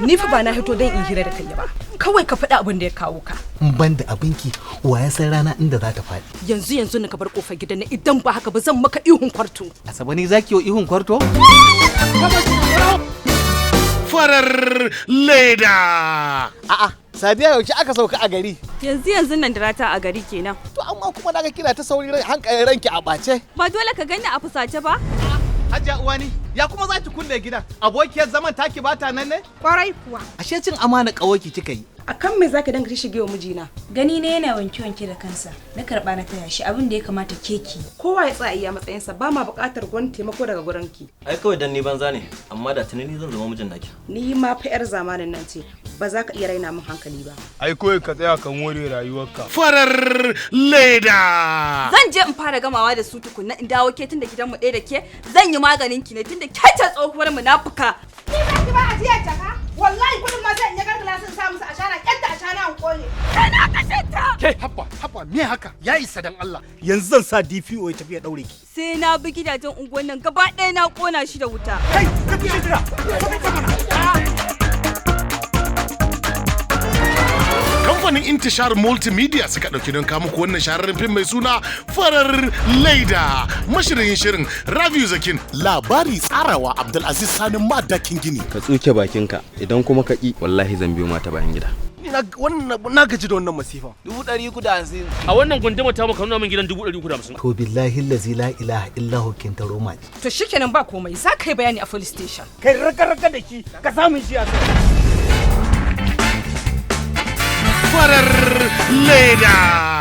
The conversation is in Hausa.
Ni fa ba na hito don in hira da kai ba. Kawai ka faɗi abin da ya kawo ka. Ban da abinki, wa ya san rana inda za ta faɗi. Yanzu na ka bar kofar gidan na, idan ba haka ba zan maka ihun kwarto. Asabe ni zaki yi ihun kwarto? Farar leda. A'a, Sadiya yaushe aka sauka a gari? Yanzu nan da rata a gari kenan. To amma kuma naga kina ta sauri hankalin ranki a bace. Ba dole ka gani a fusace ba? Hajiya uwani, ya kuma za ki kulle gidan? Abokiyar zaman taki bata nan ne? Kwarai kuwa. Ashe cin amana ƙawarki kika yi. Akan me zaka danga shige wa mijina? Gani ne yana wanke da kansa. Na karba na taya shi abin da ya kamata keki. Kowa ya tsaya iya matsayinsa, ba ma buƙatar gwani taimako daga gurinki. Ai kawai dan ni banza ne, amma da tunani zan zama mijin naki. Ni ma fa yar zamanin nan ce, ba za ka iya raina min hankali ba. Ai kawai ka tsaya ka more rayuwarka. Farar leda. Zan je in fara gamawa da su tukunna in dawo ke tunda gidanmu ɗaya da ke, zan yi maganin ki ne tunda ke ta tsohuwar munafuka. Ni ba ki ba ajiyar jaka. Wallahi kudin ma sai in ya gargala sun sa musu ashana, kyanta ashana an kone. Kana kashe ta. Ke haba me haka? Ya isa dan Allah. Yanzu zan sa DPO ya tafi ya daure ki. Sai na bi gidajen unguwan nan gaba ɗaya na kona shi da wuta. Kai, ka fi jira. Kamfanin Intishar Multimedia suka ɗauki don kawo muku wannan shahararren fim mai suna Farar Leda. Mashirin shirin Rabiu Zakin. Labari tsarawa Abdulaziz Sani Madakin Gini. Ka tsuke bakinka idan kuma ka ƙi wallahi zan biyo mata bayan gida. Na gaji da wannan masifa. 350. A wannan gunduma ta maka nuna min gidan 350. To billahi allazi la ilaha illa hu kinta roma. To shikenan ba komai, za ka yi bayani a police station. Kai raka da ki, ka samu shi a Farar leda.